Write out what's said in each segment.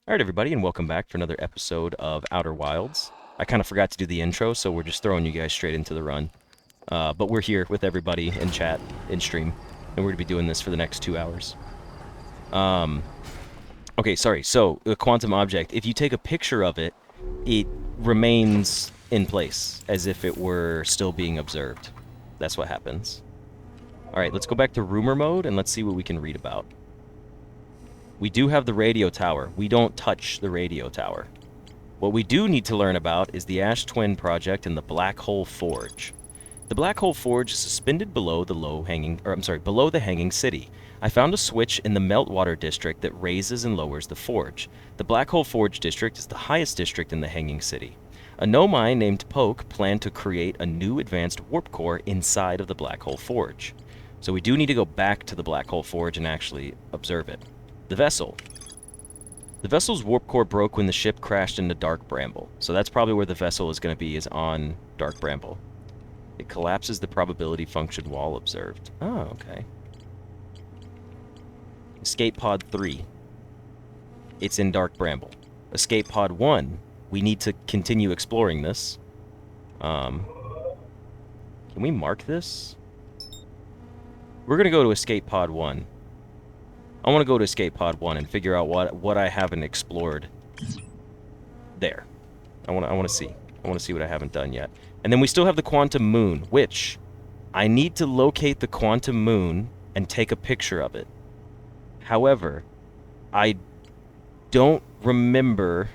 Alright, everybody, and welcome back for another episode of Outer Wilds. I kind of forgot to do the intro, so we're just throwing you guys straight into the run. But we're here with everybody in chat, in stream, and we're going to be doing this for the next 2 hours. Okay, sorry. So, the quantum object, if you take a picture of it, it remains in place, as if it were still being observed. That's what happens. Alright, let's go back to rumor mode, and let's see what we can read about. We do have the radio tower. We don't touch the radio tower. What we do need to learn about is the Ash Twin Project and the Black Hole Forge. The Black Hole Forge is suspended below the below the hanging city. I found a switch in the Meltwater district that raises and lowers the forge. The Black Hole Forge district is the highest district in the hanging city. A Nomai named Poke planned to create a new advanced warp core inside of the Black Hole Forge. So we do need to go back to the Black Hole Forge and actually observe it. The vessel. The vessel's warp core broke when the ship crashed into Dark Bramble. So that's probably where the vessel is going to be, is on Dark Bramble. It collapses the probability function while observed. Oh, okay. Escape Pod 3. It's in Dark Bramble. Escape Pod 1. We need to continue exploring this. Can we mark this? We're going to go to Escape Pod 1. I want to go to Escape Pod 1 and figure out what I haven't explored there. I want to see. I want to see what I haven't done yet. And then we still have the Quantum Moon, which I need to locate the Quantum Moon and take a picture of it. However, I don't remember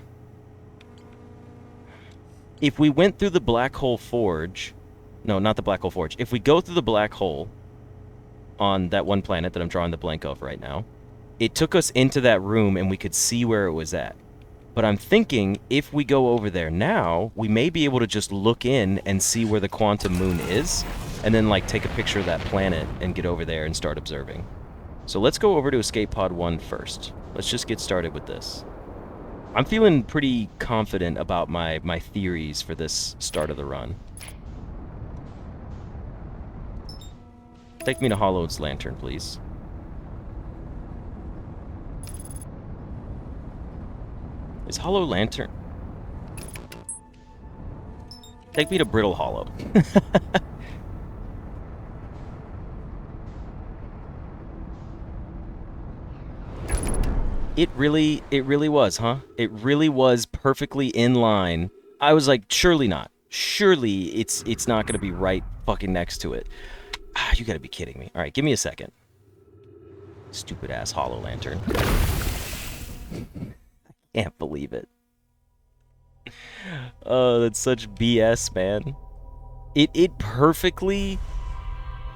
if we went through the Black Hole Forge. No, not the Black Hole Forge. If we go through the Black Hole on that one planet that I'm drawing the blank of right now, it took us into that room and we could see where it was at. But I'm thinking if we go over there now, we may be able to just look in and see where the Quantum Moon is, and then like take a picture of that planet and get over there and start observing. So let's go over to Escape Pod 1 first. Let's just get started with this. I'm feeling pretty confident about my theories for this start of the run. Take me to Hollow's Lantern, please. Is Hollow Lantern... Take me to Brittle Hollow. It really was, huh? It really was perfectly in line. I was like, surely not. Surely it's not going to be right fucking next to it. Ah, you gotta be kidding me. Alright, give me a second. Stupid ass Hollow Lantern. Can't believe it. Oh, that's such BS, man. It perfectly...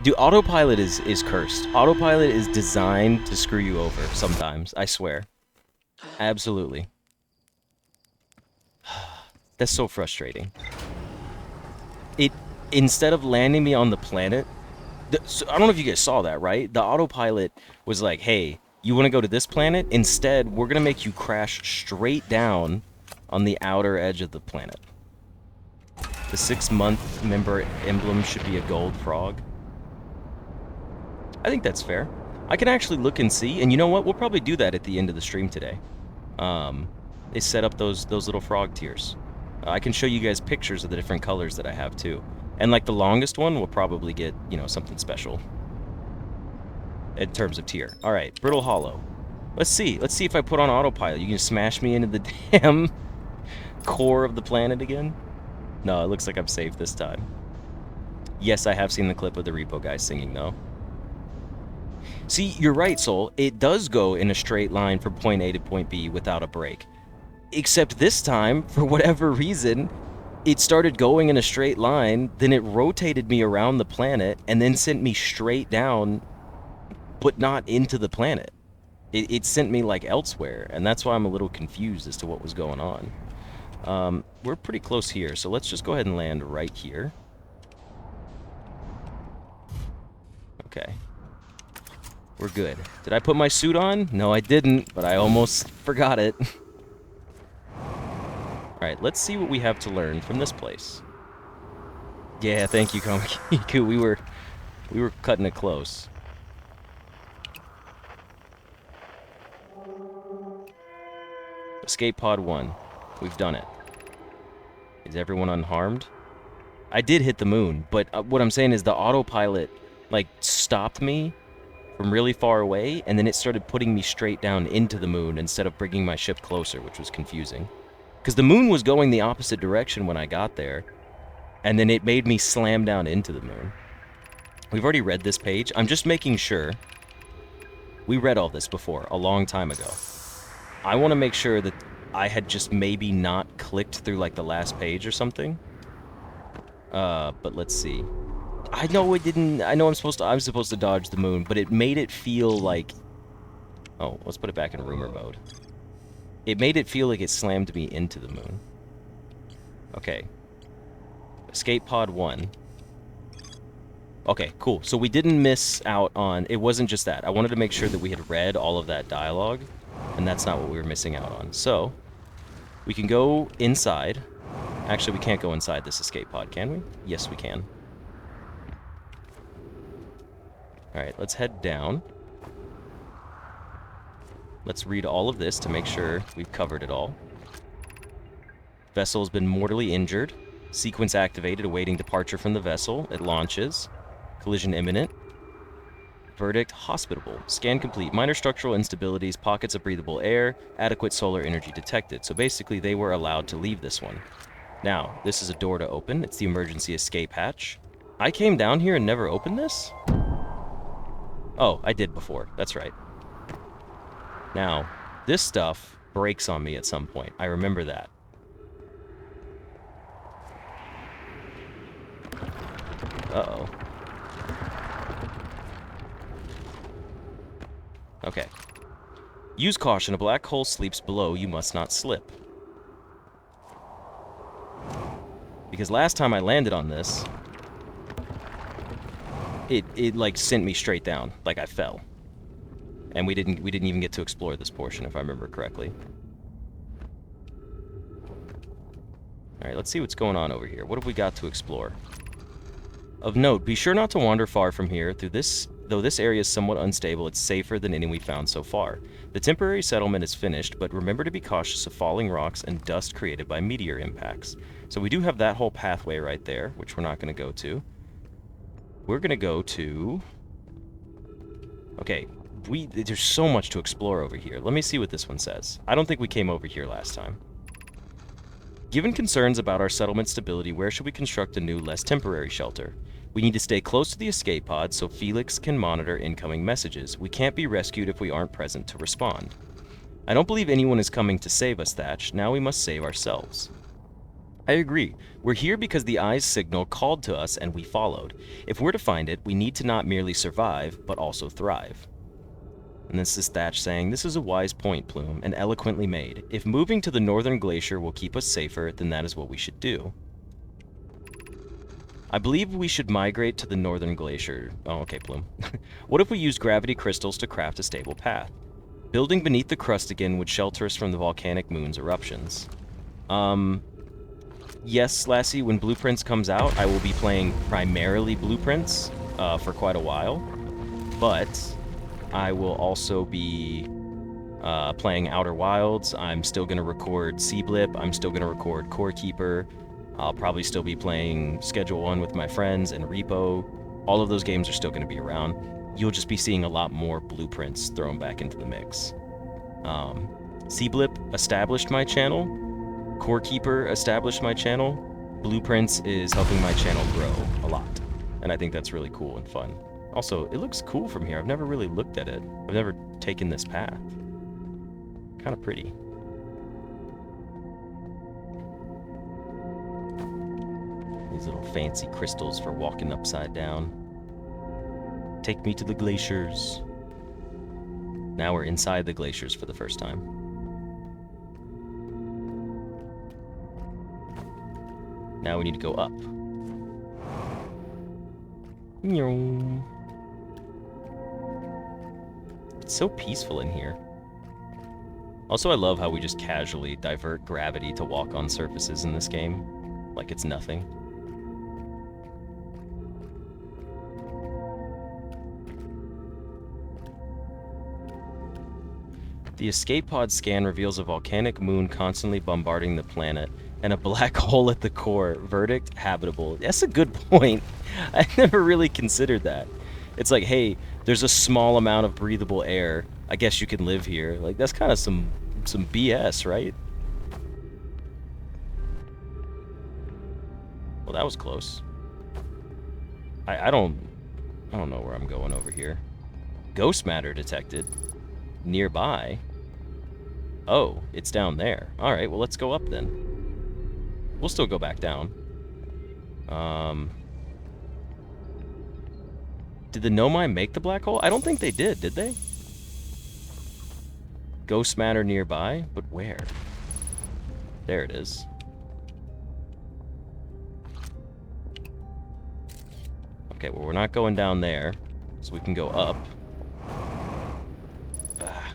Dude, autopilot is cursed. Autopilot is designed to screw you over sometimes, I swear. Absolutely. That's so frustrating. Instead of landing me on the planet... So, I don't know if you guys saw that, right? The autopilot was like, hey, you want to go to this planet? Instead, we're going to make you crash straight down on the outer edge of the planet. The 6-month member emblem should be a gold frog. I think that's fair. I can actually look and see, and you know what? We'll probably do that at the end of the stream today. They set up those little frog tiers. I can show you guys pictures of the different colors that I have, too. And, like, the longest one will probably get, you know, something special in terms of tier. All right, Brittle Hollow. Let's see. Let's see if I put on autopilot. You can smash me into the damn core of the planet again? No, it looks like I'm safe this time. Yes, I have seen the clip of the repo guy singing, though. See, you're right, Soul. It does go in a straight line from point A to point B without a break. Except this time, for whatever reason... It started going in a straight line, then it rotated me around the planet, and then sent me straight down, but not into the planet. It sent me, like, elsewhere, and that's why I'm a little confused as to what was going on. We're pretty close here, so let's just go ahead and land right here. Okay. We're good. Did I put my suit on? No, I didn't, but I almost forgot it. Alright, let's see what we have to learn from this place. Yeah, thank you, Komikiku. We were cutting it close. Escape pod 1. We've done it. Is everyone unharmed? I did hit the moon, but what I'm saying is the autopilot, like, stopped me from really far away, and then it started putting me straight down into the moon instead of bringing my ship closer, which was confusing. Because the moon was going the opposite direction when I got there, and then it made me slam down into the moon. We've already read this page. I'm just making sure. We read all this before, a long time ago. I want to make sure that I had just maybe not clicked through, like, the last page or something. But let's see. I know it didn't... I know I'm supposed to dodge the moon, but it made it feel like... Oh, let's put it back in rumor mode. It made it feel like it slammed me into the moon. Okay. Escape pod 1. Okay, cool. So we didn't miss out on... It wasn't just that. I wanted to make sure that we had read all of that dialogue, and that's not what we were missing out on. So, we can go inside. Actually, we can't go inside this escape pod, can we? Yes, we can. Alright, let's head down. Let's read all of this to make sure we've covered it all. Vessel has been mortally injured. Sequence activated, awaiting departure from the vessel. It launches. Collision imminent. Verdict, hospitable. Scan complete. Minor structural instabilities, pockets of breathable air, adequate solar energy detected. So basically, they were allowed to leave this one. Now, this is a door to open. It's the emergency escape hatch. I came down here and never opened this? Oh, I did before. That's right. Now, this stuff breaks on me at some point. I remember that. Uh-oh. Okay. Use caution. A black hole sleeps below. You must not slip. Because last time I landed on this, it like sent me straight down. Like I fell. And we didn't even get to explore this portion, if I remember correctly. Alright, let's see what's going on over here. What have we got to explore? Of note, be sure not to wander far from here. Though this area is somewhat unstable, it's safer than any we found so far. The temporary settlement is finished, but remember to be cautious of falling rocks and dust created by meteor impacts. So we do have that whole pathway right there, which we're not going to go to. We're going to go to... Okay, there's so much to explore over here. Let me see what this one says. I don't think we came over here last time. Given concerns about our settlement stability, where should we construct a new, less temporary shelter? We need to stay close to the escape pod so Felix can monitor incoming messages. We can't be rescued if we aren't present to respond. I don't believe anyone is coming to save us, Thatch. Now we must save ourselves. I agree. We're here because the Eye's signal called to us and we followed. If we're to find it, we need to not merely survive, but also thrive. And this is Thatch saying, this is a wise point, Plume, and eloquently made. If moving to the northern glacier will keep us safer, then that is what we should do. I believe we should migrate to the northern glacier. Oh, okay, Plume. What if we use gravity crystals to craft a stable path? Building beneath the crust again would shelter us from the volcanic moon's eruptions. Yes, Lassie, when Blueprints comes out, I will be playing primarily Blueprints for quite a while. But I will also be playing Outer Wilds. I'm still going to record Sea-Blip. I'm still going to record Core Keeper. I'll probably still be playing Schedule 1 with my friends and Repo. All of those games are still going to be around. You'll just be seeing a lot more Blueprints thrown back into the mix. Sea-Blip established my channel. Core Keeper established my channel. Blueprints is helping my channel grow a lot. And I think that's really cool and fun. Also, it looks cool from here. I've never really looked at it. I've never taken this path. Kind of pretty. These little fancy crystals for walking upside down. Take me to the glaciers. Now we're inside the glaciers for the first time. Now we need to go up. It's so peaceful in here. Also, I love how we just casually divert gravity to walk on surfaces in this game. Like it's nothing. The escape pod scan reveals a volcanic moon constantly bombarding the planet and a black hole at the core. Verdict, habitable. That's a good point. I never really considered that. It's like, hey, there's a small amount of breathable air. I guess you can live here. Like, that's kind of some BS, right? Well, that was close. I don't know where I'm going over here. Ghost matter detected. Nearby. Oh, it's down there. Alright, well, let's go up then. We'll still go back down. Did the Nomai make the black hole? I don't think they did they? Ghost matter nearby? But where? There it is. Okay, well, we're not going down there, so we can go up. Ah.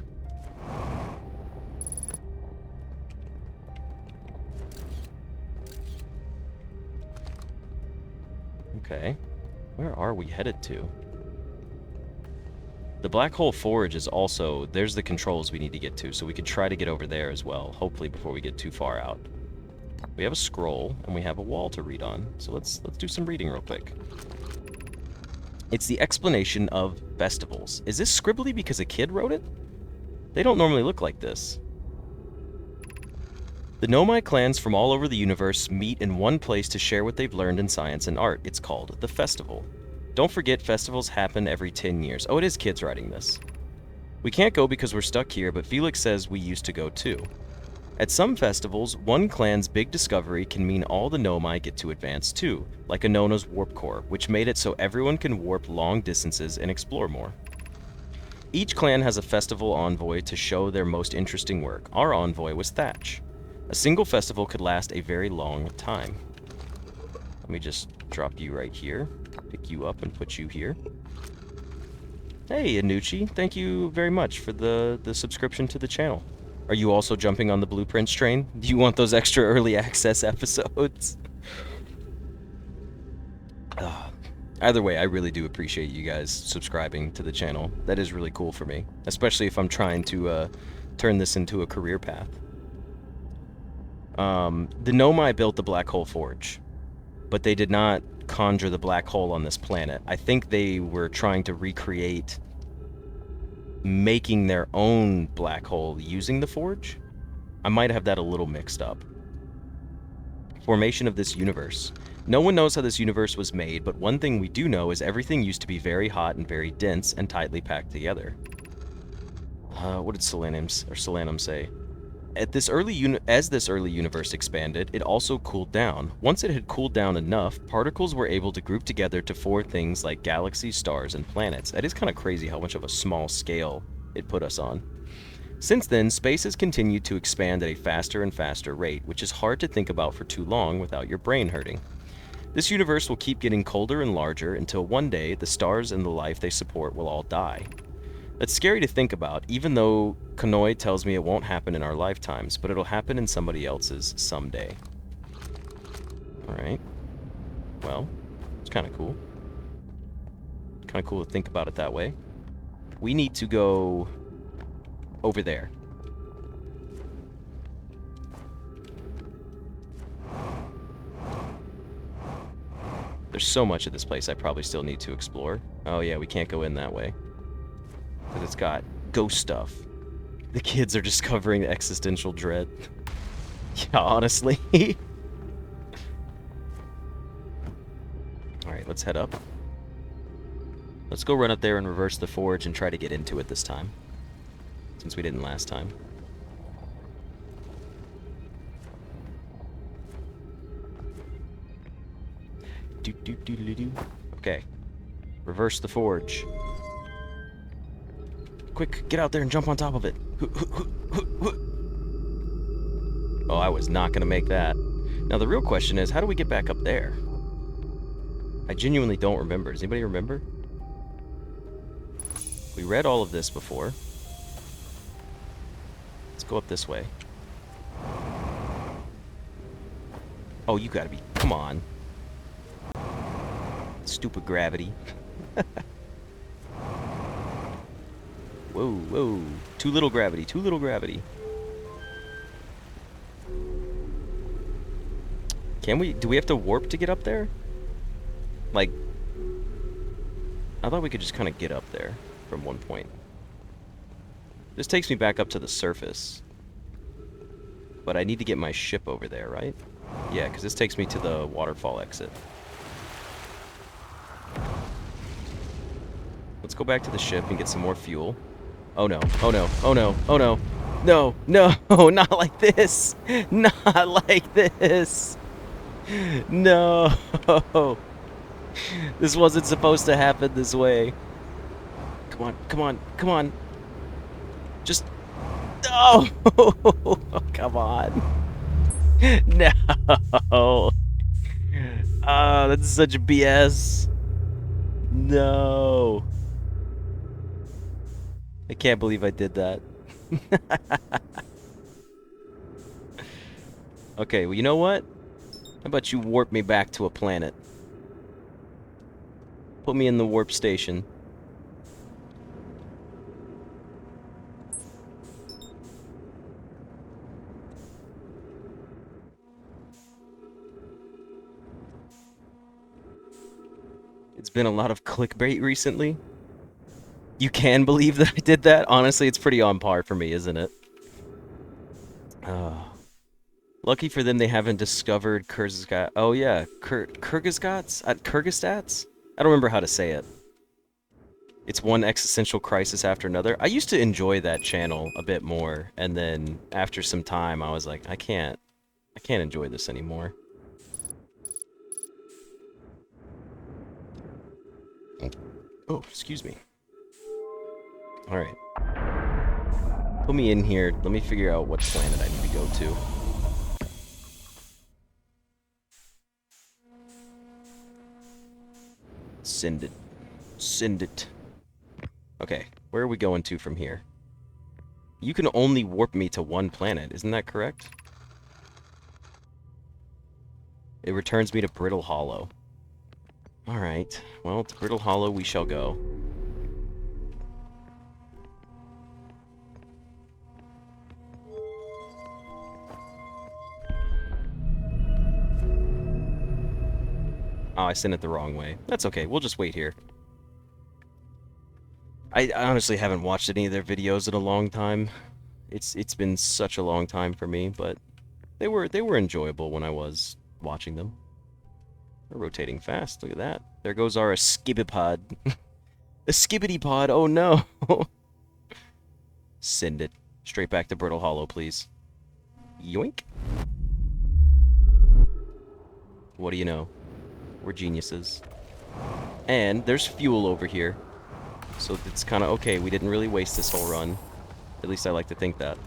Okay. Where are we headed to? The black hole forge is also... There's the controls we need to get to, so we could try to get over there as well, hopefully before we get too far out. We have a scroll, and we have a wall to read on, so let's do some reading real quick. It's the explanation of festivals. Is this scribbly because a kid wrote it? They don't normally look like this. The Nomai clans from all over the universe meet in one place to share what they've learned in science and art. It's called the festival. Don't forget, festivals happen every 10 years. Oh, it is kids writing this. We can't go because we're stuck here, but Felix says we used to go too. At some festivals, one clan's big discovery can mean all the Nomai get to advance too, like Anona's warp core, which made it so everyone can warp long distances and explore more. Each clan has a festival envoy to show their most interesting work. Our envoy was Thatch. A single festival could last a very long time. Let me just drop you right here, pick you up and put you here. Hey, Anucci, thank you very much for the subscription to the channel. Are you also jumping on the Blueprints train? Do you want those extra early access episodes? Either way, I really do appreciate you guys subscribing to the channel. That is really cool for me, especially if I'm trying to turn this into a career path. The Nomai built the Black Hole Forge, but they did not conjure the black hole on this planet. I think they were trying to recreate making their own black hole using the forge. I might have that a little mixed up. Formation of this universe. No one knows how this universe was made, but one thing we do know is everything used to be very hot and very dense and tightly packed together. What did Solanum say? As this early universe expanded, it also cooled down. Once it had cooled down enough, particles were able to group together to form things like galaxies, stars, and planets. That is kind of crazy how much of a small scale it put us on. Since then, space has continued to expand at a faster and faster rate, which is hard to think about for too long without your brain hurting. This universe will keep getting colder and larger until one day the stars and the life they support will all die. That's scary to think about, even though Kanoi tells me it won't happen in our lifetimes, but it'll happen in somebody else's someday. Alright. Well, it's kind of cool. Kind of cool to think about it that way. We need to go over there. There's so much of this place I probably still need to explore. Oh yeah, we can't go in that way. Because it's got ghost stuff. The kids are discovering the existential dread. Yeah, honestly. Alright, let's head up. Let's go run up there and reverse the forge and try to get into it this time. Since we didn't last time. Okay. Reverse the forge. Quick, get out there and jump on top of it. Oh, I was not going to make that. Now, the real question is, how do we get back up there? I genuinely don't remember. Does anybody remember? We read all of this before. Let's go up this way. Oh, you gotta be... Come on. Stupid gravity. Whoa, whoa. Too little gravity, too little gravity. Can we... Do we have to warp to get up there? Like... I thought we could just kind of get up there from one point. This takes me back up to the surface. But I need to get my ship over there, right? Yeah, because this takes me to the waterfall exit. Let's go back to the ship and get some more fuel. Oh no, oh no, oh no, oh no. No, no, not like this. Not like this. No. This wasn't supposed to happen this way. Come on, come on, come on. Just... No! Oh, come on. No. Oh, that's such BS. No. I can't believe I did that. Okay, well, you know what? How about you warp me back to a planet? Put me in the warp station. It's been a lot of clickbait recently. You can believe that I did that? Honestly, it's pretty on par for me, isn't it? Lucky for them, they haven't discovered Kyrgyzstat. Oh yeah, Kyrgyzstats? I don't remember how to say it. It's one existential crisis after another. I used to enjoy that channel a bit more, and then after some time, I was like, I can't enjoy this anymore. Oh, excuse me. Alright. Put me in here. Let me figure out what planet I need to go to. Send it. Send it. Okay, where are we going to from here? You can only warp me to one planet, isn't that correct? It returns me to Brittle Hollow. Alright, well, to Brittle Hollow we shall go. Oh, I sent it the wrong way. That's okay, we'll just wait here. I honestly haven't watched any of their videos in a long time. It's been such a long time for me, but they were enjoyable when I was watching them. They're rotating fast, look at that. There goes our Skibipod. A skibbity pod, oh no! Send it. Straight back to Brittle Hollow, please. Yoink! What do you know? We're geniuses. And there's fuel over here. So it's kind of okay, we didn't really waste this whole run. At least I like to think that.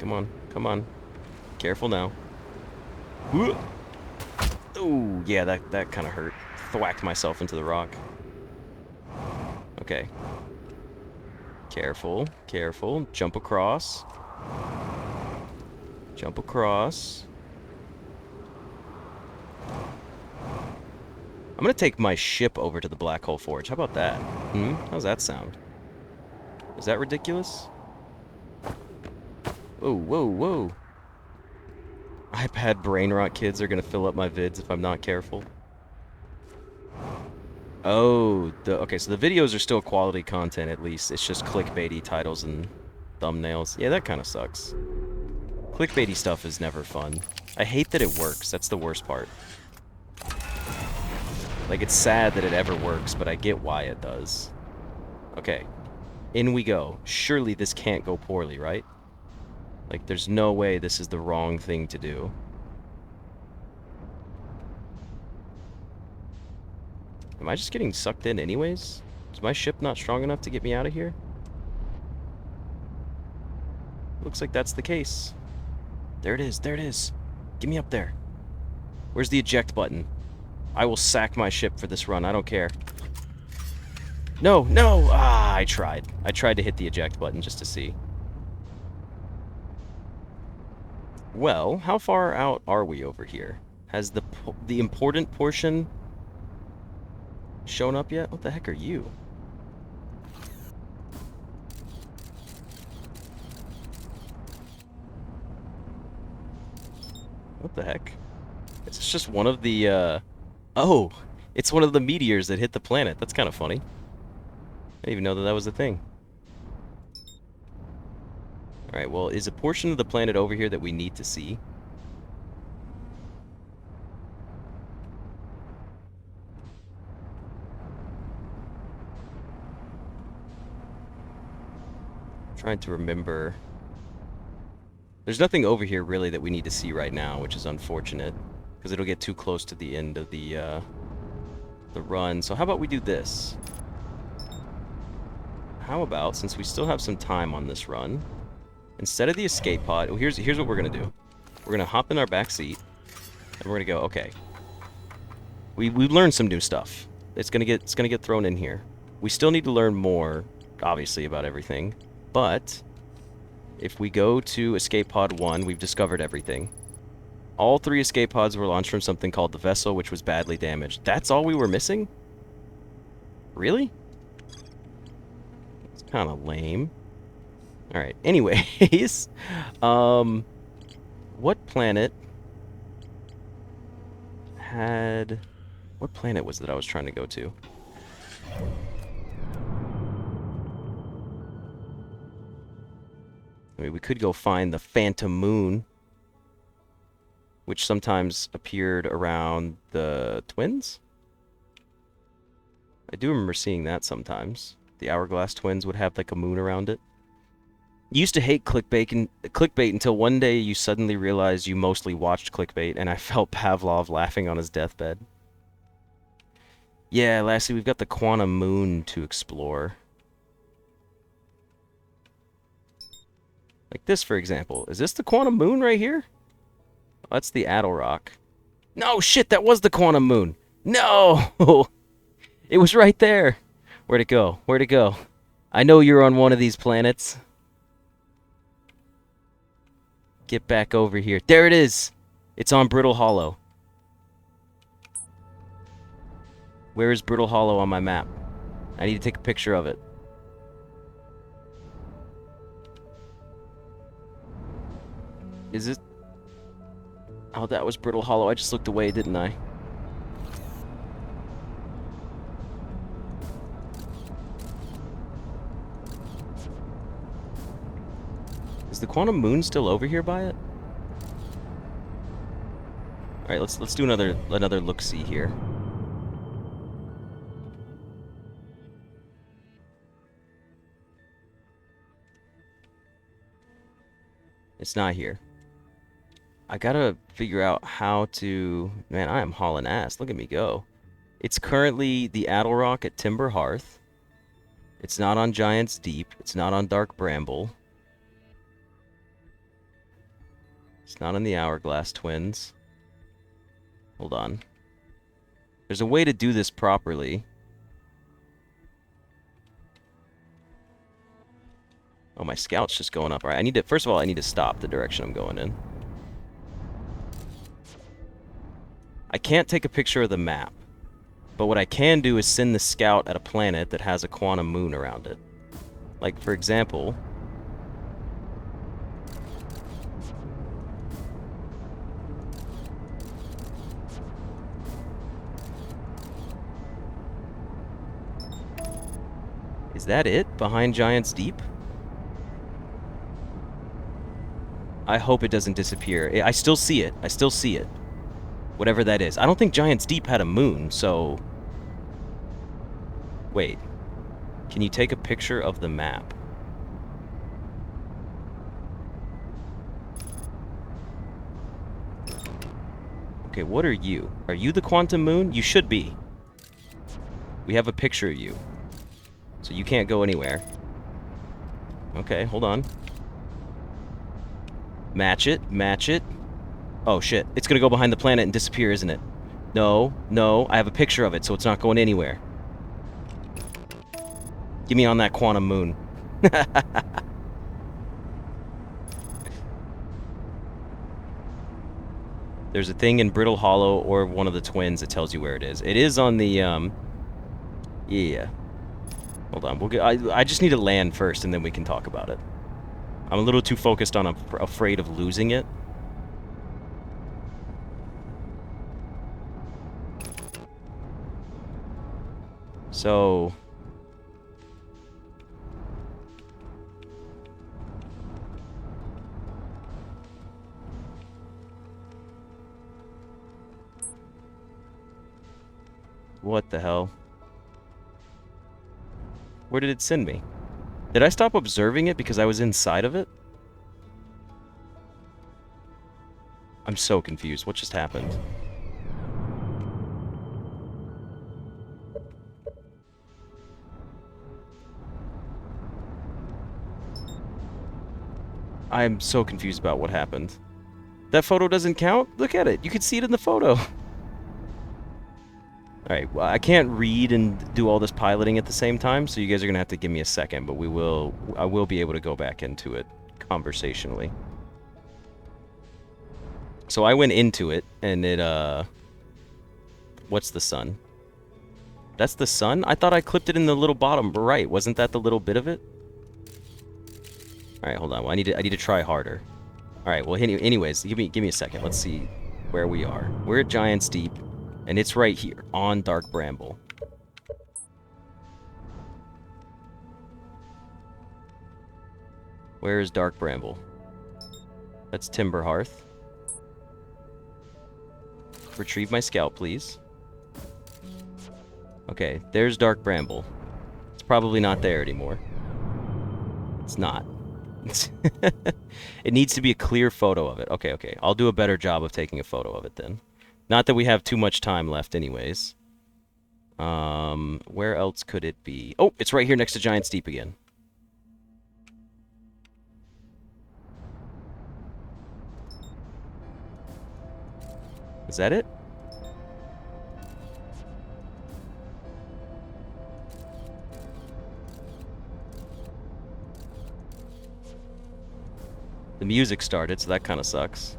Come on, come on. Careful now. Oh, yeah, that kind of hurt. Thwacked myself into the rock. Okay. Careful, careful. Jump across. Jump across. I'm gonna take my ship over to the Black Hole Forge. How about that? How's that sound? Is that ridiculous? Whoa, whoa, whoa. iPad brain rot kids are gonna fill up my vids if I'm not careful. Oh, okay, so the videos are still quality content at least. It's just clickbaity titles and thumbnails. Yeah, that kind of sucks. Clickbaity stuff is never fun. I hate that it works. That's the worst part. Like, it's sad that it ever works, but I get why it does. Okay. In we go. Surely this can't go poorly, right? Like, there's no way this is the wrong thing to do. Am I just getting sucked in anyways? Is my ship not strong enough to get me out of here? Looks like that's the case. There it is, there it is. Get me up there. Where's the eject button? I will sack my ship for this run, I don't care. No, no! Ah, I tried. I tried to hit the eject button just to see. Well, how far out are we over here? Has the important portion shown up yet? What the heck are you? What the heck? Is this just one of the, Oh! It's one of the meteors that hit the planet. That's kind of funny. I didn't even know that that was a thing. Alright, well, is a portion of the planet over here that we need to see? I'm trying to remember. There's nothing over here, really, that we need to see right now, which is unfortunate. Because it'll get too close to the end of the run. So how about we do this? How about, since we still have some time on this run, instead of the escape pod, well, here's what we're gonna do. We're gonna hop in our back seat, and we're gonna go. Okay, we've learned some new stuff. It's gonna get thrown in here. We still need to learn more, obviously, about everything. But if we go to escape pod 1, we've discovered everything. All 3 escape pods were launched from something called the vessel, which was badly damaged. That's all we were missing? Really? It's kind of lame. Alright, anyways. What planet had... What planet was it I was trying to go to? I mean, we could go find the Phantom Moon, which sometimes appeared around the twins. I do remember seeing that sometimes. The Hourglass twins would have like a moon around it. You used to hate clickbait until one day you suddenly realized you mostly watched clickbait, and I felt Pavlov laughing on his deathbed. Yeah, lastly, we've got the Quantum Moon to explore. Like this, for example. Is this the Quantum Moon right here? Oh, that's the Addle Rock. No, shit, that was the Quantum Moon. No! It was right there. Where'd it go? Where'd it go? I know you're on one of these planets. Get back over here. There it is! It's on Brittle Hollow. Where is Brittle Hollow on my map? I need to take a picture of it. Is it? Oh, that was Brittle Hollow. I just looked away, didn't I? Is the Quantum Moon still over here by it? All right, let's do another look-see here. It's not here. I gotta figure out how to... Man, I am hauling ass. Look at me go. It's currently the Addle Rock at Timber Hearth. It's not on Giant's Deep. It's not on Dark Bramble. It's not on the Hourglass Twins. Hold on. There's a way to do this properly. Oh, my scout's just going up. All right, I need to... First of all, I need to stop the direction I'm going in. I can't take a picture of the map. But what I can do is send the scout at a planet that has a quantum moon around it. Like, for example... Is that it? Behind Giant's Deep? I hope it doesn't disappear. I still see it. I still see it. Whatever that is. I don't think Giant's Deep had a moon, so... Wait. Can you take a picture of the map? Okay, what are you? Are you the Quantum Moon? You should be. We have a picture of you. So you can't go anywhere. Okay, hold on. Match it, match it. Oh shit, it's gonna go behind the planet and disappear, isn't it? No, no, I have a picture of it, so it's not going anywhere. Give me on that quantum moon. There's a thing in Brittle Hollow or one of the twins that tells you where it is. It is on the Yeah. Hold on. We'll get. I just need to land first, and then we can talk about it. I'm a little too focused on afraid of losing it. So. What the hell? Where did it send me? Did I stop observing it because I was inside of it? I'm so confused. What just happened? I'm so confused about what happened. That photo doesn't count? Look at it. You can see it in the photo. Alright, well, I can't read and do all this piloting at the same time, so you guys are going to have to give me a second, but I will be able to go back into it conversationally. So I went into it, and it, what's the sun? That's the sun? I thought I clipped it in the little bottom right. Wasn't that the little bit of it? Alright, hold on. Well, I need to try harder. Alright, well, anyways, give me a second. Let's see where we are. We're at Giant's Deep, and it's right here, on Dark Bramble. Where is Dark Bramble? That's Timber Hearth. Retrieve my scout, please. Okay, there's Dark Bramble. It's probably not there anymore. It's not. It needs to be a clear photo of it. Okay, okay. I'll do a better job of taking a photo of it then. Not that we have too much time left anyways. Where else could it be? Oh, it's right here next to Giant's Deep again. Is that it? The music started, so that kind of sucks.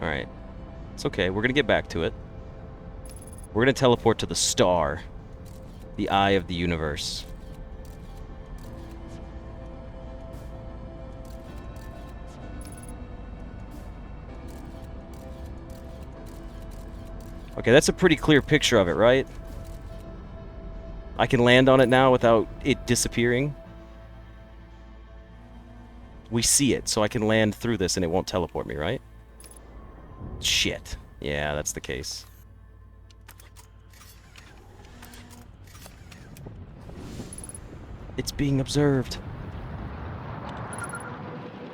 Alright. It's okay, we're gonna get back to it. We're gonna teleport to the star. The eye of the universe. Okay, that's a pretty clear picture of it, right? I can land on it now without it disappearing. We see it, so I can land through this and it won't teleport me, right? Shit. Yeah, that's the case. It's being observed.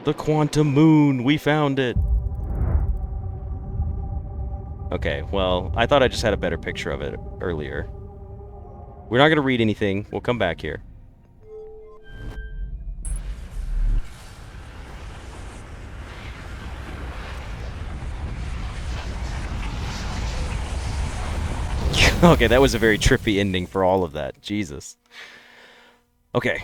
The quantum moon! We found it! Okay, well, I thought I just had a better picture of it earlier. We're not going to read anything. We'll come back here. Okay, that was a very trippy ending for all of that. Jesus. Okay.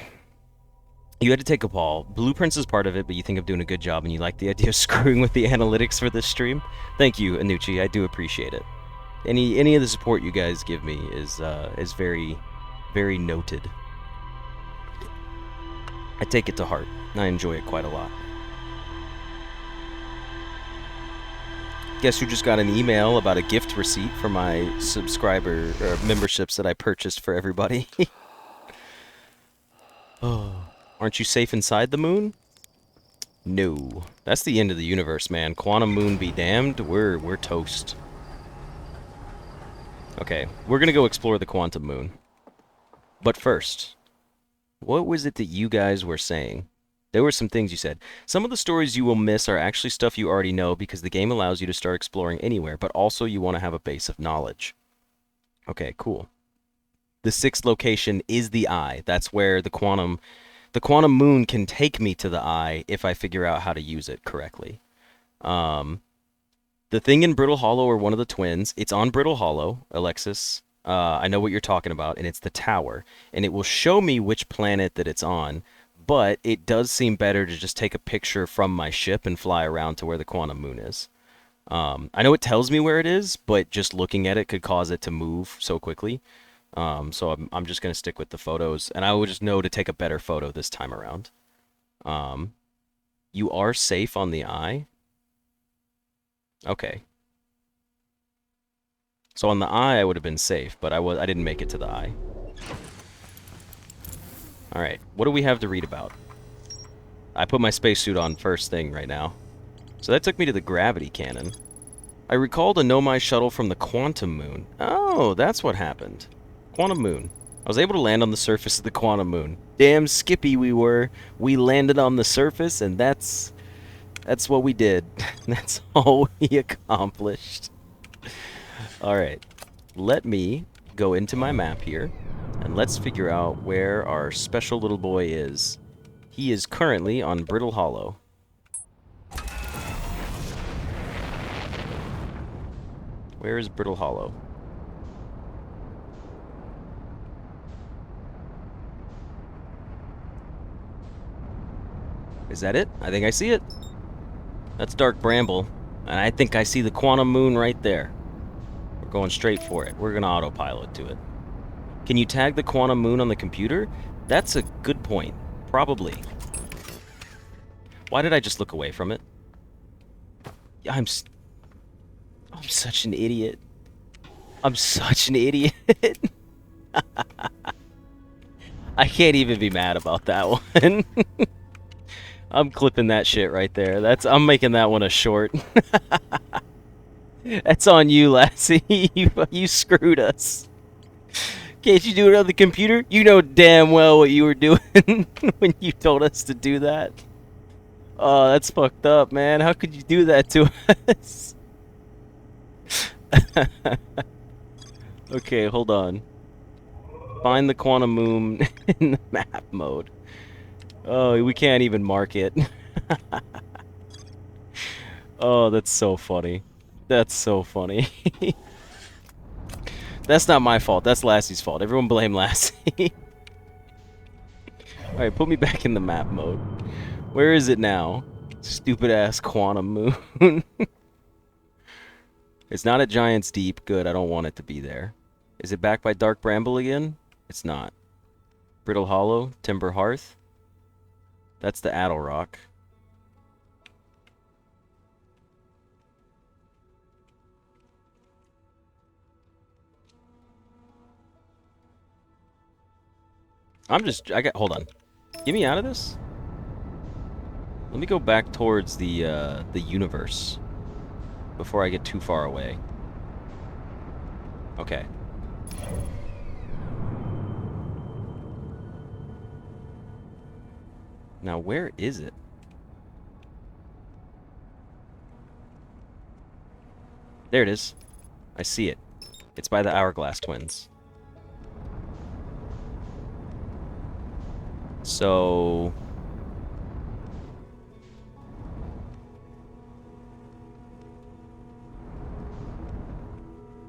You had to take a poll. Blueprints is part of it, but you think I'm doing a good job and you like the idea of screwing with the analytics for this stream. Thank you, Anucci. I do appreciate it. Any of the support you guys give me is very, very noted. I take it to heart, and I enjoy it quite a lot. Guess who just got an email about a gift receipt for my subscriber or memberships that I purchased for everybody? Oh, aren't you safe inside the moon? No. That's the end of the universe, man. Quantum moon be damned. We're toast. Okay, we're gonna go explore the quantum moon. But first, what was it that you guys were saying? There were some things you said. Some of the stories you will miss are actually stuff you already know because the game allows you to start exploring anywhere, but also you want to have a base of knowledge. Okay, cool. The sixth location is the eye. That's where the quantum moon can take me to the eye if I figure out how to use it correctly. The The thing in Brittle Hollow or one of the twins, it's on Brittle Hollow, Alexis. I know what you're talking about, and it's the tower. And it will show me which planet that it's on, but it does seem better to just take a picture from my ship and fly around to where the quantum moon is. I know it tells me where it is, but just looking at it could cause it to move so quickly. So I'm just going to stick with the photos, and I will just know to take a better photo this time around. You are safe on the eye? Okay. So on the eye, I would have been safe, but I didn't make it to the eye. Alright, what do we have to read about? I put my spacesuit on first thing right now. So that took me to the gravity cannon. I recalled a Nomai shuttle from the quantum moon. Oh, that's what happened. Quantum moon. I was able to land on the surface of the quantum moon. Damn skippy we were. We landed on the surface, and that's what we did. That's all we accomplished. Alright, let me go into my map here, and let's figure out where our special little boy is. He is currently on Brittle Hollow. Where is Brittle Hollow? Is that it? I think I see it. That's Dark Bramble, and I think I see the quantum moon right there. We're going straight for it. We're going to autopilot to it. Can you tag the quantum moon on the computer? That's a good point. Probably. Why did I just look away from it? I'm such an idiot. I'm such an idiot. I can't even be mad about that one. I'm clipping that shit right there. I'm making that one a short. That's on you, Lassie. You screwed us. Can't you do it on the computer? You know damn well what you were doing when you told us to do that. Oh, that's fucked up, man. How could you do that to us? Okay, hold on. Find the quantum moon in the map mode. Oh, we can't even mark it. Oh, that's so funny. That's so funny. That's not my fault. That's Lassie's fault. Everyone blame Lassie. Alright, put me back in the map mode. Where is it now? Stupid ass quantum moon. It's not at Giant's Deep. Good, I don't want it to be there. Is it back by Dark Bramble again? It's not. Brittle Hollow, Timber Hearth. That's the Addle Rock. Hold on. Get me out of this? Let me go back towards the universe before I get too far away. Okay. Now, where is it? There it is. I see it. It's by the Hourglass Twins. So...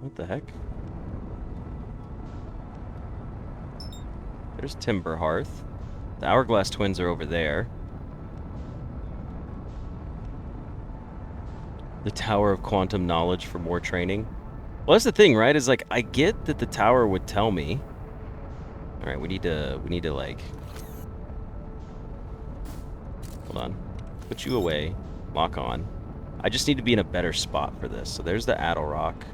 what the heck? There's Timber Hearth. The Hourglass Twins are over there. The Tower of Quantum Knowledge for more training. Well, that's the thing, right? Is like, I get that the tower would tell me. Alright, we need to like... hold on. Put you away. Lock on. I just need to be in a better spot for this. So there's the Addle Rock.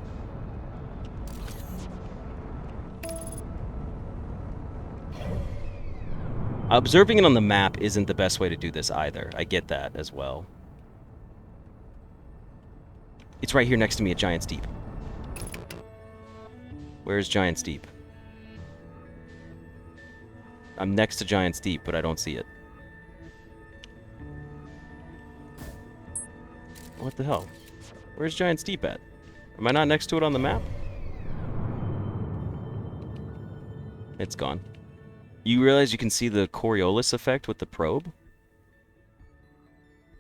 Observing it on the map isn't the best way to do this either. I get that as well. It's right here next to me at Giant's Deep. Where's Giant's Deep? I'm next to Giant's Deep, but I don't see it. What the hell? Where's Giant's Deep at? Am I not next to it on the map? It's gone. You realize you can see the Coriolis effect with the probe?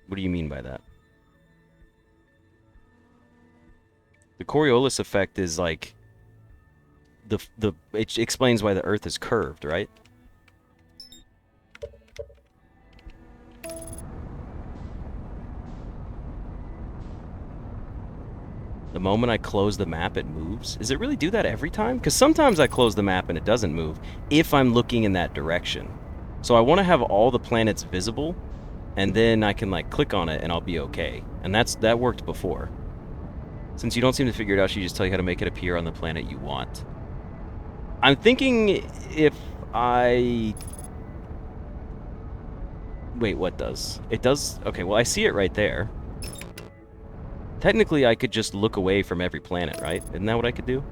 What do you mean by that? The Coriolis effect is like it explains why the Earth is curved, right? The moment I close the map, it moves. Does it really do that every time? Because sometimes I close the map and it doesn't move if I'm looking in that direction. So I want to have all the planets visible, and then I can like click on it and I'll be okay. And that worked before. Since you don't seem to figure it out, she just tell you how to make it appear on the planet you want. I'm thinking if I... Wait, what does? It does... Okay, well I see it right there. Technically, I could just look away from every planet, right? Isn't that what I could do?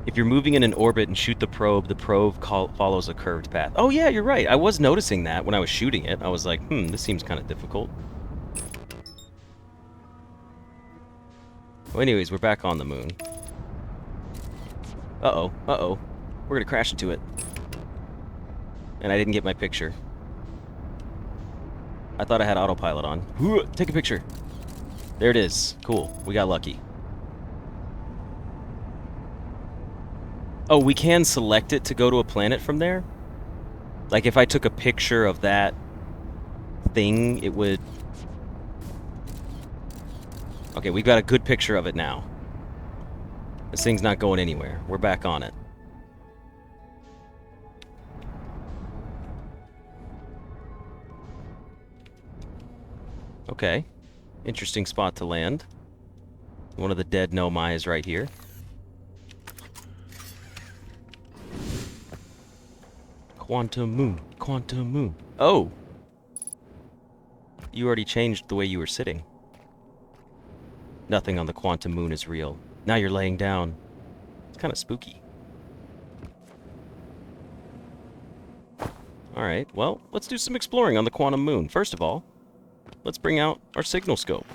If you're moving in an orbit and shoot the probe follows a curved path. Oh yeah, you're right. I was noticing that when I was shooting it. I was like, this seems kind of difficult. Well, anyways, we're back on the moon. Uh-oh, uh-oh. We're gonna crash into it. And I didn't get my picture. I thought I had autopilot on. Take a picture. There it is. Cool. We got lucky. Oh, we can select it to go to a planet from there? Like, if I took a picture of that thing, it would... Okay, we've got a good picture of it now. This thing's not going anywhere. We're back on it. Okay. Interesting spot to land. One of the dead Nomai is right here. Quantum moon. Quantum moon. Oh! You already changed the way you were sitting. Nothing on the quantum moon is real. Now you're laying down. It's kind of spooky. Alright, well, let's do some exploring on the quantum moon. First of all, let's bring out our signal scope.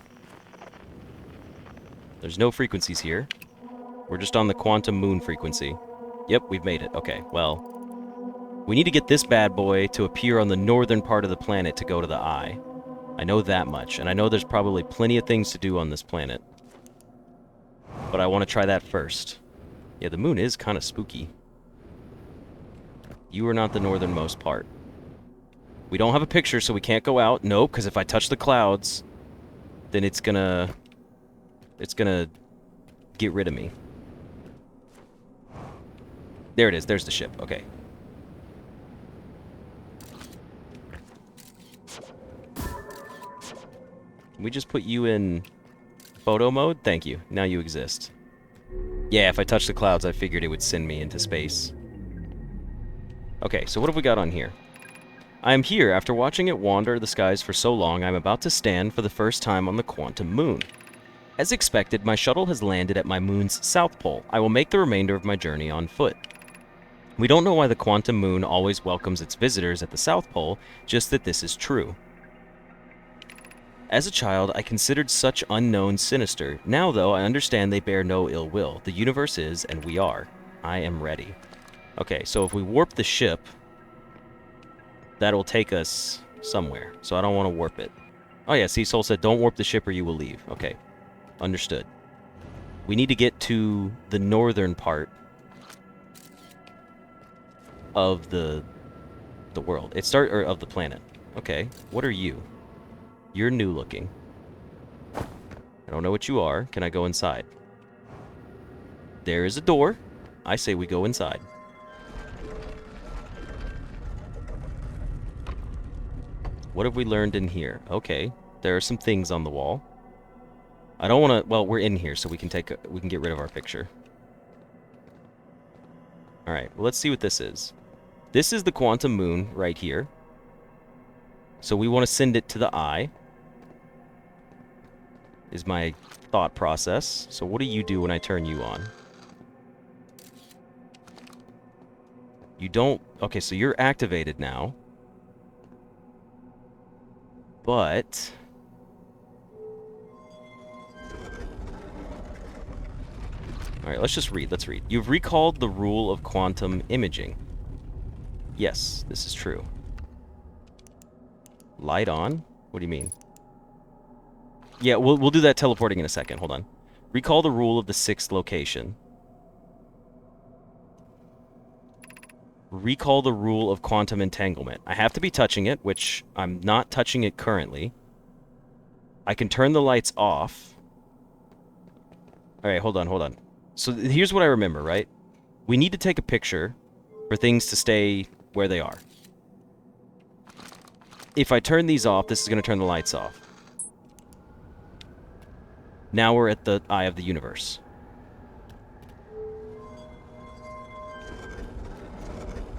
There's no frequencies here. We're just on the quantum moon frequency. Yep, we've made it. Okay, well, we need to get this bad boy to appear on the northern part of the planet to go to the eye. I know that much, and I know there's probably plenty of things to do on this planet. But I want to try that first. Yeah, the moon is kind of spooky. You are not the northernmost part. We don't have a picture, so we can't go out. Nope, because if I touch the clouds, then it's gonna get rid of me. There it is. There's the ship. Okay. Can we just put you in photo mode? Thank you. Now you exist. Yeah, if I touch the clouds, I figured it would send me into space. Okay, so what have we got on here? I am here after watching it wander the skies for so long. I'm about to stand for the first time on the quantum moon. As expected, my shuttle has landed at my moon's south pole. I will make the remainder of my journey on foot. We don't know why the quantum moon always welcomes its visitors at the South Pole, just that this is true. As a child, I considered such unknowns sinister. Now, though, I understand they bear no ill will. The universe is, and we are. I am ready. Okay, so if we warp the ship, that'll take us somewhere. So I don't want to warp it. Oh yeah, see, Soul said, don't warp the ship or you will leave. Okay, understood. We need to get to the northern part of the world. Or of the planet. Okay, what are you? You're new looking. I don't know what you are. Can I go inside? There is a door. I say we go inside. What have we learned in here? Okay, there are some things on the wall. I don't want to... Well, we're in here, so we can get rid of our picture. All right, well, let's see what this is. This is the quantum moon right here. So we want to send it to the eye. Is my thought process. So what do you do when I turn you on? You don't... Okay, so you're activated now. But... Alright, let's just read. Let's read. You've recalled the rule of quantum imaging. Yes, this is true. Light on? What do you mean? Yeah, we'll do that teleporting in a second. Hold on. Recall the rule of the 6th location. Recall the rule of quantum entanglement. I have to be touching it, which I'm not touching it currently. I can turn the lights off. All right, hold on. So here's what I remember, right? We need to take a picture for things to stay where they are. If I turn these off, this is going to turn the lights off. Now we're at the eye of the universe.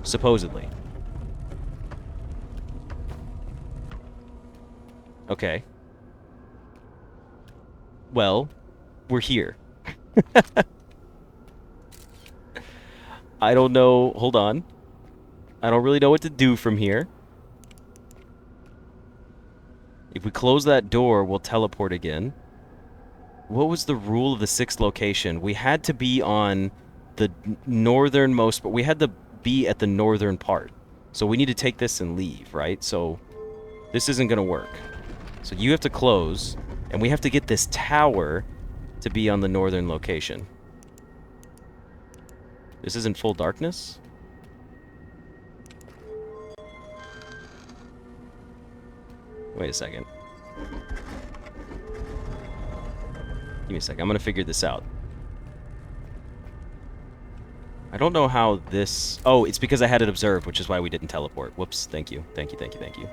Supposedly. Okay. Well, we're here. I don't know. Hold on. I don't really know what to do from here. If we close that door, we'll teleport again. What was the rule of the 6th location? We had to be on the northernmost, but we had to be at the northern part. So we need to take this and leave, right? So this isn't going to work. So you have to close, and we have to get this tower to be on the northern location. This isn't full darkness? Wait a second. Give me a second. I'm going to figure this out. I don't know how this... Oh, it's because I had it observed, which is why we didn't teleport. Whoops. Thank you. Thank you.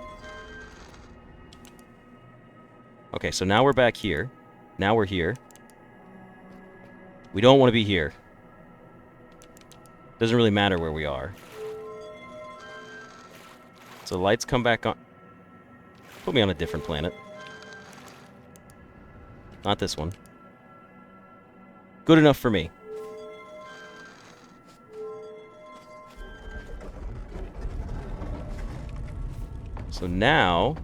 Okay, so now we're back here. Now we're here. We don't want to be here. Doesn't really matter where we are. So lights come back on. Put me on a different planet. Not this one. Good enough for me. So now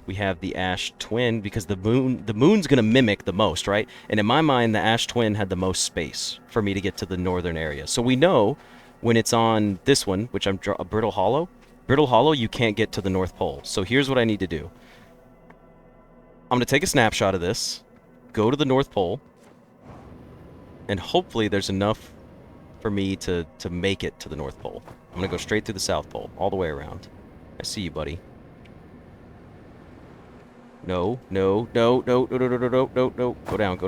we have the ash twin because the moon's gonna mimic the most, right? And in my mind, the ash twin had the most space for me to get to the northern area. So we know when it's on this one, which I'm a Brittle Hollow, you can't get to the North Pole. So here's what I need to do. I'm gonna take a snapshot of this, go to the North Pole, and hopefully there's enough for me to make it to the North Pole. I'm gonna go straight through the South Pole, all the way around. I see you, buddy. No. Go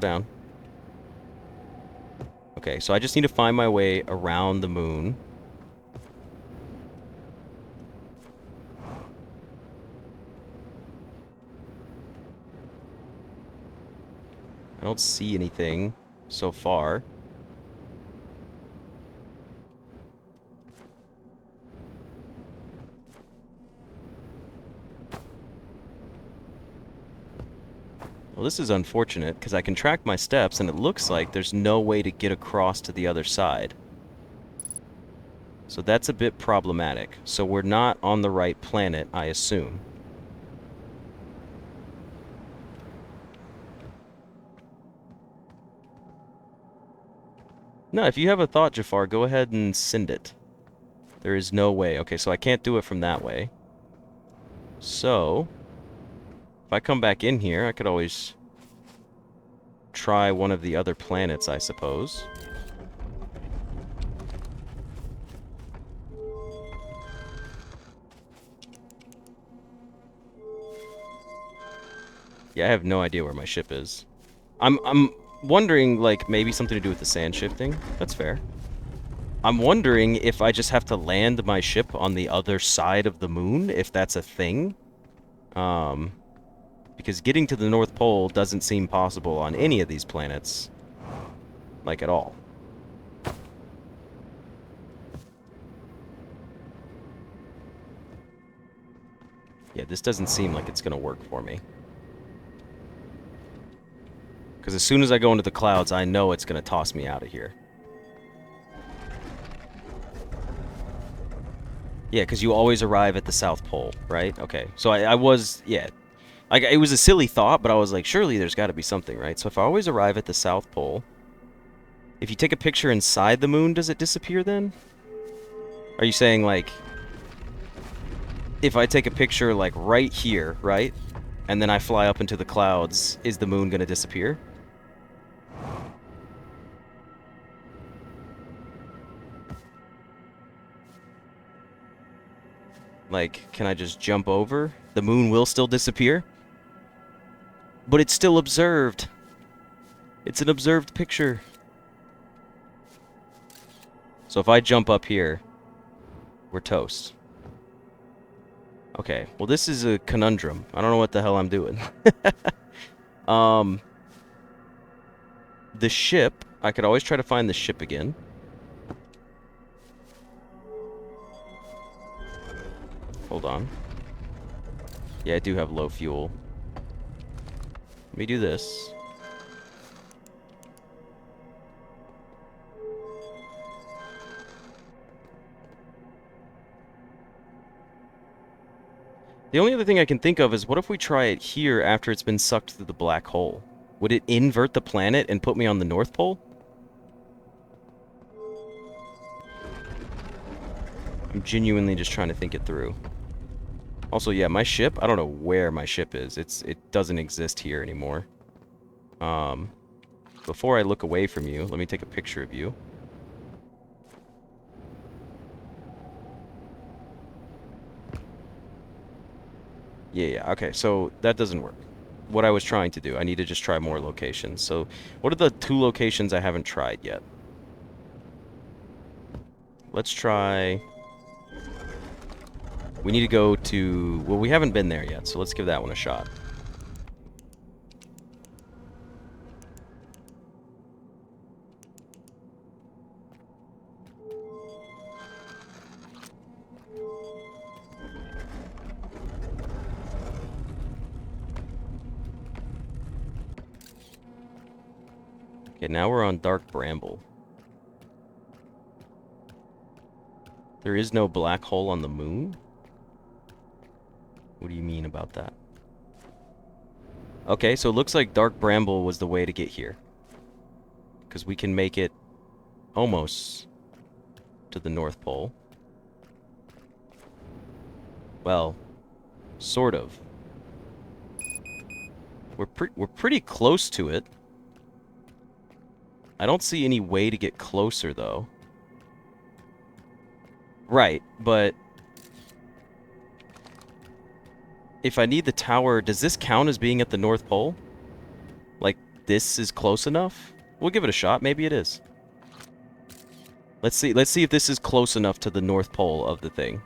down. Okay, so I just need to find my way around the moon. I don't see anything so far. Well, this is unfortunate, because I can track my steps, and it looks like there's no way to get across to the other side. So that's a bit problematic. So we're not on the right planet, I assume. No, if you have a thought, Jafar, go ahead and send it. There is no way. Okay, so I can't do it from that way. So if I come back in here, I could always try one of the other planets, I suppose. Yeah, I have no idea where my ship is. I'm wondering, like, maybe something to do with the sand shifting. That's fair. I'm wondering if I just have to land my ship on the other side of the moon, if that's a thing. Because getting to the North Pole doesn't seem possible on any of these planets. Like, at all. Yeah, this doesn't seem like it's gonna work for me. Because as soon as I go into the clouds, I know it's gonna toss me out of here. Yeah, because you always arrive at the South Pole, right? Okay, so I was, yeah. Like, it was a silly thought, but I was like, surely there's got to be something, right? So if I always arrive at the South Pole, if you take a picture inside the moon, does it disappear then? Are you saying, like, if I take a picture, like, right here, right? and then I fly up into the clouds, is the moon going to disappear? Like, can I just jump over? The moon will still disappear? But it's still observed. It's an observed picture. So if I jump up here, we're toast. Okay, well this is a conundrum. I don't know what the hell I'm doing. The ship, I could always try to find the ship again. Hold on. Yeah, I do have low fuel. Let me do this. The only other thing I can think of is what if we try it here after it's been sucked through the black hole? Would it invert the planet and put me on the North Pole? I'm genuinely just trying to think it through. Also, yeah, my ship, I don't know where my ship is. It doesn't exist here anymore. Before I look away from you, let me take a picture of you. Yeah, okay, so that doesn't work. What I was trying to do, I need to just try more locations. So, what are the 2 locations I haven't tried yet? Let's try... We need to go to... Well, we haven't been there yet, so let's give that one a shot. Okay, now we're on Dark Bramble. There is no black hole on the moon? What do you mean about that? Okay, so it looks like Dark Bramble was the way to get here. Because we can make it almost to the North Pole. Well, sort of. We're pretty close to it. I don't see any way to get closer, though. Right, but... If I need the tower, does this count as being at the North Pole? Like, this is close enough? We'll give it a shot. Maybe it is. Let's see if this is close enough to the North Pole of the thing.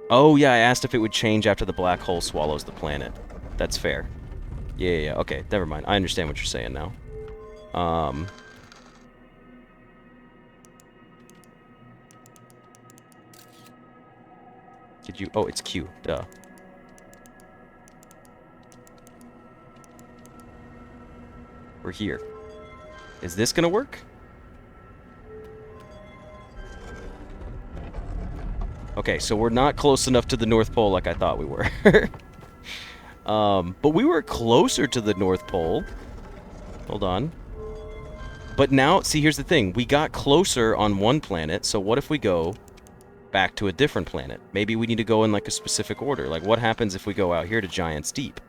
Oh, yeah, I asked if it would change after the black hole swallows the planet. That's fair. Yeah, okay, never mind. I understand what you're saying now. Did you... Oh, it's Q. Duh. We're here. Is this gonna work? Okay, so we're not close enough to the North Pole like I thought we were. But we were closer to the North Pole. Hold on. But now, see, here's the thing. We got closer on one planet, so what if we go back to a different planet? Maybe we need to go in, like, a specific order. Like, what happens if we go out here to Giant's Deep?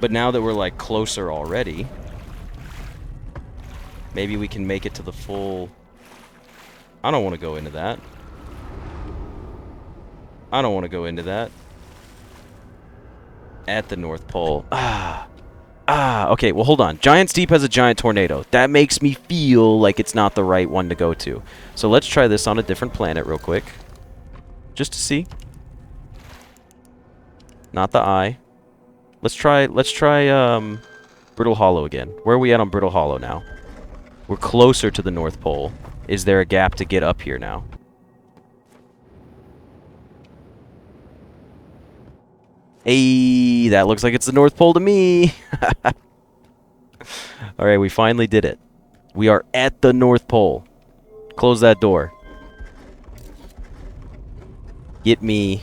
But now that we're, like, closer already, maybe we can make it to the full... I don't want to go into that. I don't want to go into that. At the North Pole. Okay, well, hold on. Giant's Deep has a giant tornado. That makes me feel like it's not the right one to go to. So let's try this on a different planet real quick. Just to see. Not the eye. Let's try, Brittle Hollow again. Where are we at on Brittle Hollow now? We're closer to the North Pole. Is there a gap to get up here now? Hey, that looks like it's the North Pole to me. Alright, we finally did it. We are at the North Pole. Close that door. Get me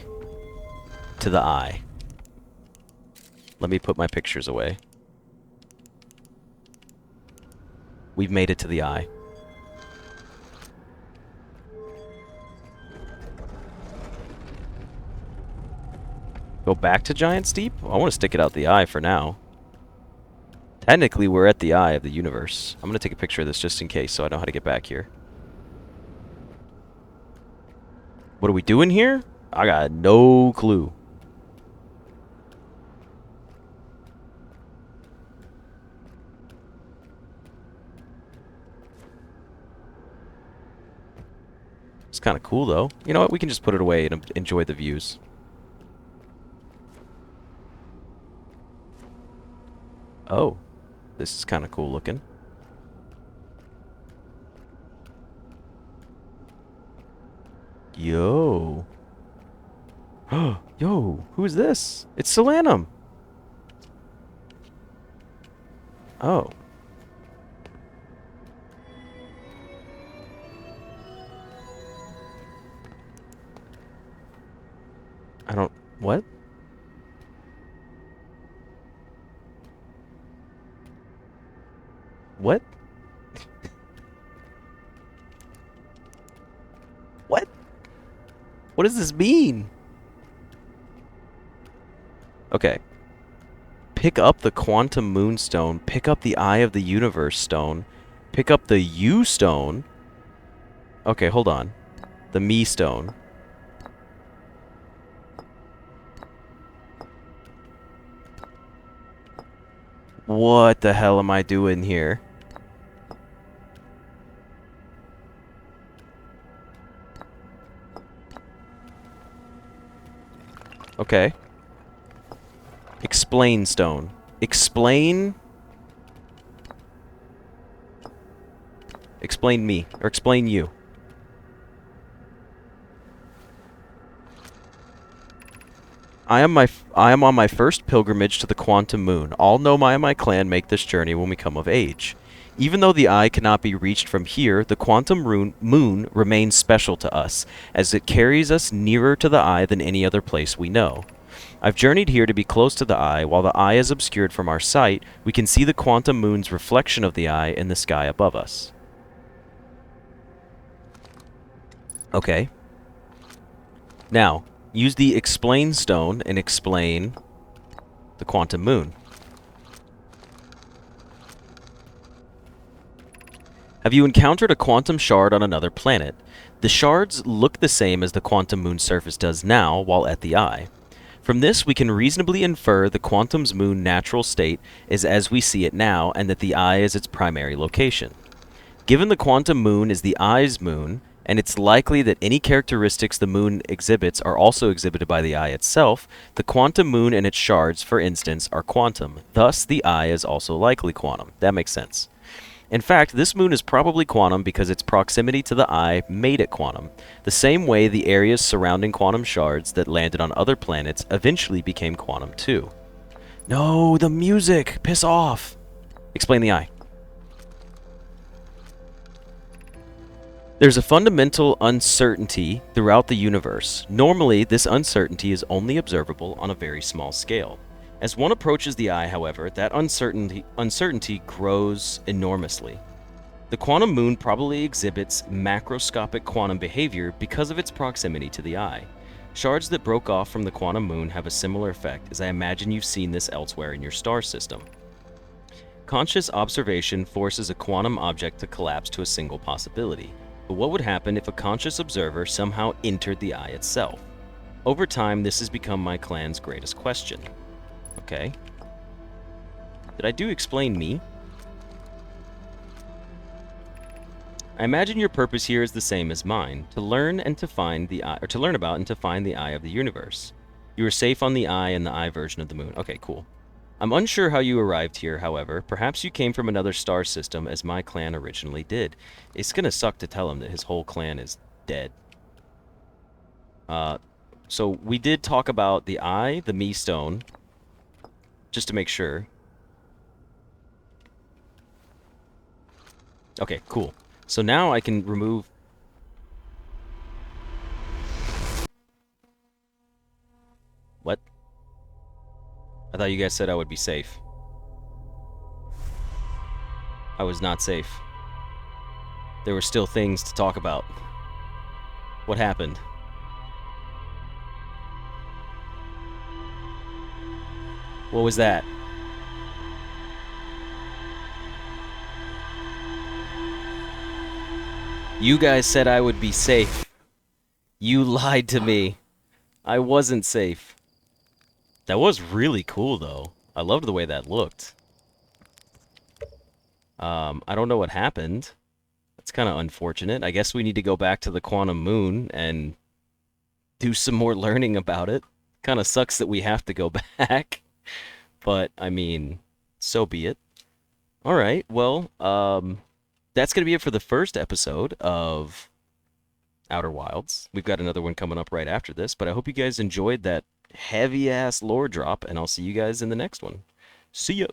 to the eye. Let me put my pictures away. We've made it to the eye. Go back to Giant Steep? I want to stick it out the eye for now. Technically, we're at the eye of the universe. I'm going to take a picture of this just in case so I know how to get back here. What are we doing here? I got no clue. It's kind of cool, though. You know what? We can just put it away and enjoy the views. Oh. This is kind of cool looking. Yo. Yo, who is this? It's Solanum. Oh. I don't... What? What? What? What does this mean? Okay. Pick up the Quantum Moonstone. Pick up the Eye of the Universe stone. Pick up the U stone. Okay, hold on. The Me stone. What the hell am I doing here? Okay. Explain stone. Explain... Explain me. Or explain you. I am on my first pilgrimage to the Quantum Moon. All Nomai and my clan make this journey when we come of age. Even though the eye cannot be reached from here, the Quantum Moon remains special to us, as it carries us nearer to the eye than any other place we know. I've journeyed here to be close to the eye. While the eye is obscured from our sight, we can see the Quantum Moon's reflection of the eye in the sky above us. Okay. Now, use the Explain stone and explain the Quantum Moon. Have you encountered a quantum shard on another planet? The shards look the same as the Quantum Moon's surface does now while at the eye. From this, we can reasonably infer the Quantum's Moon natural state is as we see it now, and that the eye is its primary location. Given the Quantum Moon is the eye's moon, and it's likely that any characteristics the moon exhibits are also exhibited by the eye itself, the Quantum Moon and its shards, for instance, are quantum. Thus, the eye is also likely quantum. That makes sense. In fact, this moon is probably quantum because its proximity to the eye made it quantum, the same way the areas surrounding quantum shards that landed on other planets eventually became quantum too. No, the music! Piss off! Explain the eye. There's a fundamental uncertainty throughout the universe. Normally, this uncertainty is only observable on a very small scale. As one approaches the eye, however, that uncertainty grows enormously. The Quantum Moon probably exhibits macroscopic quantum behavior because of its proximity to the eye. Shards that broke off from the Quantum Moon have a similar effect, as I imagine you've seen this elsewhere in your star system. Conscious observation forces a quantum object to collapse to a single possibility. But what would happen if a conscious observer somehow entered the eye itself? Over time, this has become my clan's greatest question. Okay. Did I do explain me? I imagine your purpose here is the same as mine, to learn and to find the eye, or to learn about and to find the eye of the universe. You are safe on the eye and the eye version of the moon. Okay, cool. I'm unsure how you arrived here, however. Perhaps you came from another star system as my clan originally did. It's gonna suck to tell him that his whole clan is dead. So we did talk about the eye, the Me stone, just to make sure. Okay, cool. So now I can remove... What? I thought you guys said I would be safe. I was not safe. There were still things to talk about. What happened? What was that? You guys said I would be safe. You lied to me. I wasn't safe. That was really cool, though. I loved the way that looked. I don't know what happened. That's kind of unfortunate. I guess we need to go back to the quantum moon and do some more learning about it. Kind of sucks that we have to go back, but I mean, so be it. All right, well, that's gonna be it for the first episode of Outer Wilds. We've got another one coming up right after this, but I hope you guys enjoyed that heavy ass lore drop, and I'll see you guys in the next one. See ya.